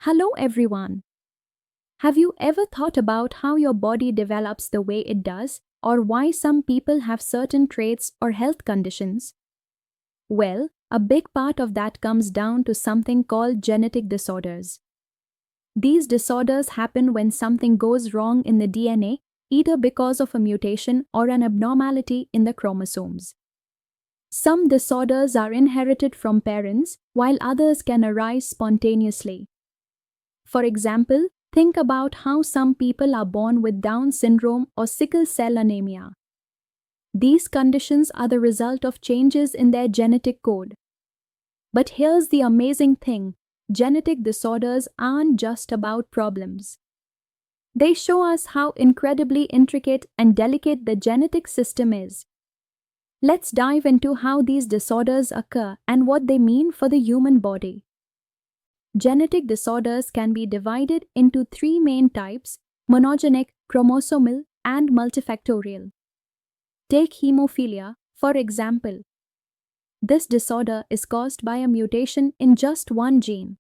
Hello everyone. Have you ever thought about how your body develops the way it does, or why some people have certain traits or health conditions? Well, a big part of that comes down to something called genetic disorders. These disorders happen when something goes wrong in the DNA, either because of a mutation or an abnormality in the chromosomes. Some disorders are inherited from parents, while others can arise spontaneously. For example, think about how some people are born with Down syndrome or sickle cell anemia. These conditions are the result of changes in their genetic code. But here's the amazing thing: genetic disorders aren't just about problems. They show us how incredibly intricate and delicate the genetic system is. Let's dive into how these disorders occur and what they mean for the human body. Genetic disorders can be divided into three main types: monogenic, chromosomal, and multifactorial. Take hemophilia, for example. This disorder is caused by a mutation in just one gene.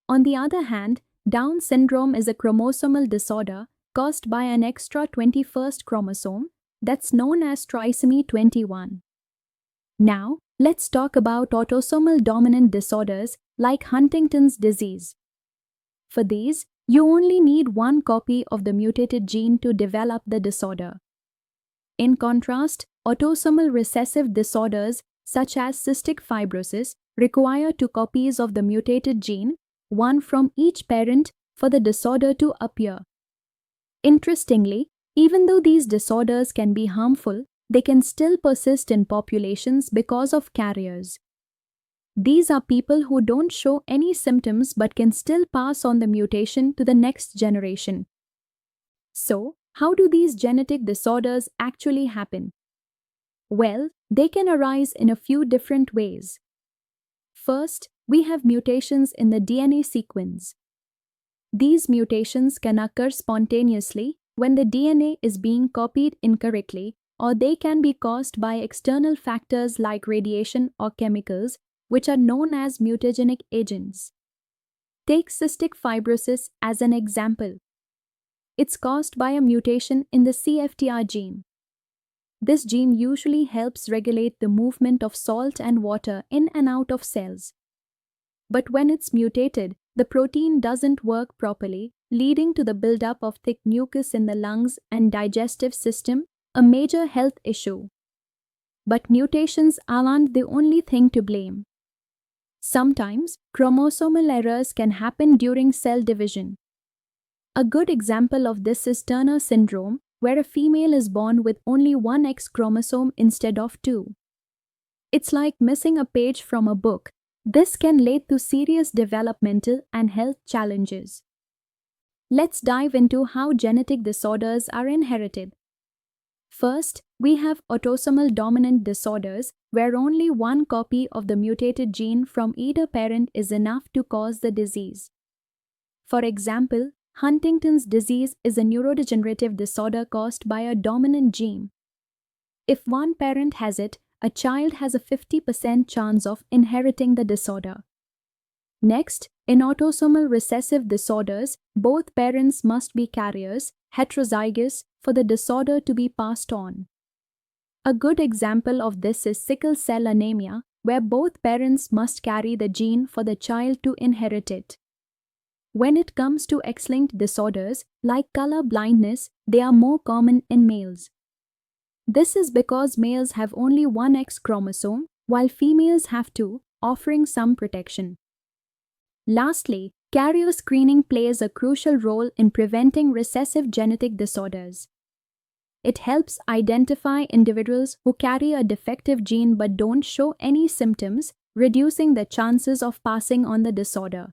On the other hand, Down syndrome is a chromosomal disorder caused by an extra 21st chromosome that's known as trisomy 21. Now, let's talk about autosomal dominant disorders like Huntington's disease. For these, you only need one copy of the mutated gene to develop the disorder. In contrast, autosomal recessive disorders such as cystic fibrosis require two copies of the mutated gene, one from each parent, for the disorder to appear. Interestingly, even though these disorders can be harmful, they can still persist in populations because of carriers. These are people who don't show any symptoms but can still pass on the mutation to the next generation. So, how do these genetic disorders actually happen? Well, they can arise in a few different ways. First, we have mutations in the DNA sequence. These mutations can occur spontaneously when the DNA is being copied incorrectly, or they can be caused by external factors like radiation or chemicals, which are known as mutagenic agents. Take cystic fibrosis as an example. It's caused by a mutation in the CFTR gene. This gene usually helps regulate the movement of salt and water in and out of cells. But when it's mutated, the protein doesn't work properly, leading to the buildup of thick mucus in the lungs and digestive system, a major health issue. But mutations aren't the only thing to blame. Sometimes, chromosomal errors can happen during cell division. A good example of this is Turner syndrome, where a female is born with only one X chromosome instead of two. It's like missing a page from a book. This can lead to serious developmental and health challenges. Let's dive into how genetic disorders are inherited. First, we have autosomal dominant disorders, where only one copy of the mutated gene from either parent is enough to cause the disease. For example, Huntington's disease is a neurodegenerative disorder caused by a dominant gene. If one parent has it, a child has a 50% chance of inheriting the disorder. Next, in autosomal recessive disorders, both parents must be carriers, heterozygous, for the disorder to be passed on. A good example of this is sickle cell anemia, where both parents must carry the gene for the child to inherit it. When it comes to X-linked disorders, like color blindness, they are more common in males. This is because males have only one X chromosome, while females have two, offering some protection. Lastly, carrier screening plays a crucial role in preventing recessive genetic disorders. It helps identify individuals who carry a defective gene but don't show any symptoms, reducing the chances of passing on the disorder.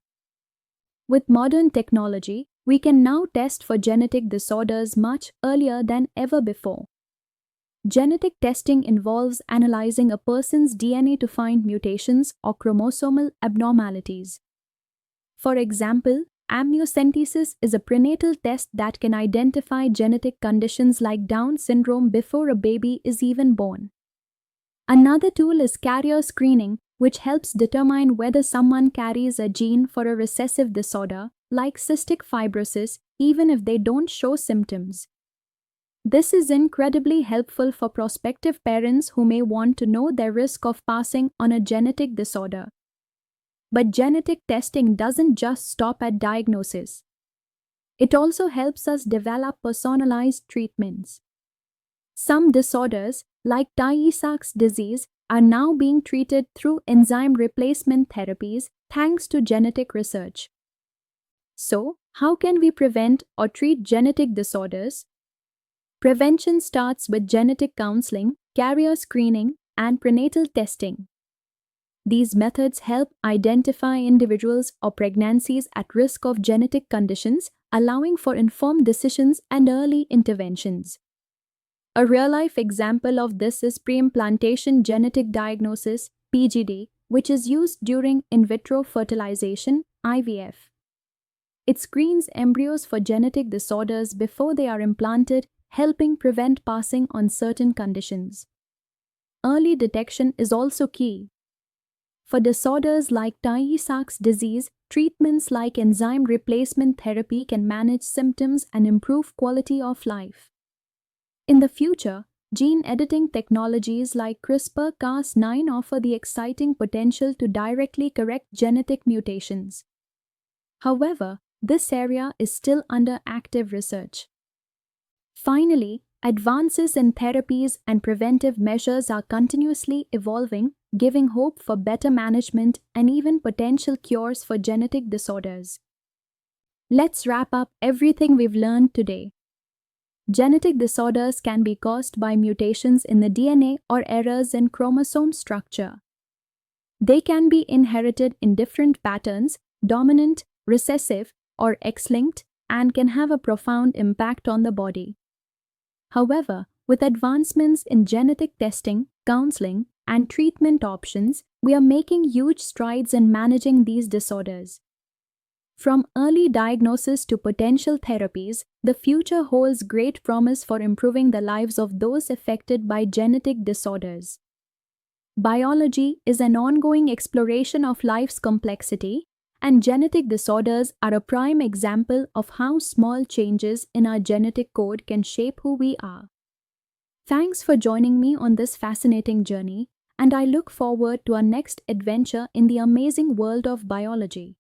With modern technology, we can now test for genetic disorders much earlier than ever before. Genetic testing involves analyzing a person's DNA to find mutations or chromosomal abnormalities. For example, amniocentesis is a prenatal test that can identify genetic conditions like Down syndrome before a baby is even born. Another tool is carrier screening, which helps determine whether someone carries a gene for a recessive disorder like cystic fibrosis, even if they don't show symptoms. This is incredibly helpful for prospective parents who may want to know their risk of passing on a genetic disorder. But genetic testing doesn't just stop at diagnosis. It also helps us develop personalized treatments. Some disorders, like Tay-Sachs disease, are now being treated through enzyme replacement therapies thanks to genetic research. So, how can we prevent or treat genetic disorders? Prevention starts with genetic counseling, carrier screening, and prenatal testing. These methods help identify individuals or pregnancies at risk of genetic conditions, allowing for informed decisions and early interventions. A real-life example of this is preimplantation genetic diagnosis, PGD, which is used during in vitro fertilization, IVF. It screens embryos for genetic disorders before they are implanted, helping prevent passing on certain conditions. Early detection is also key. For disorders like Tay-Sachs disease, treatments like enzyme replacement therapy can manage symptoms and improve quality of life. In the future, gene editing technologies like CRISPR-Cas9 offer the exciting potential to directly correct genetic mutations. However, this area is still under active research. Finally, advances in therapies and preventive measures are continuously evolving, giving hope for better management and even potential cures for genetic disorders. Let's wrap up everything we've learned today. Genetic disorders can be caused by mutations in the DNA or errors in chromosome structure. They can be inherited in different patterns, dominant, recessive, or X-linked, and can have a profound impact on the body. However, with advancements in genetic testing, counseling, and treatment options, we are making huge strides in managing these disorders. From early diagnosis to potential therapies, the future holds great promise for improving the lives of those affected by genetic disorders. Biology is an ongoing exploration of life's complexity, and genetic disorders are a prime example of how small changes in our genetic code can shape who we are. Thanks for joining me on this fascinating journey, and I look forward to our next adventure in the amazing world of biology.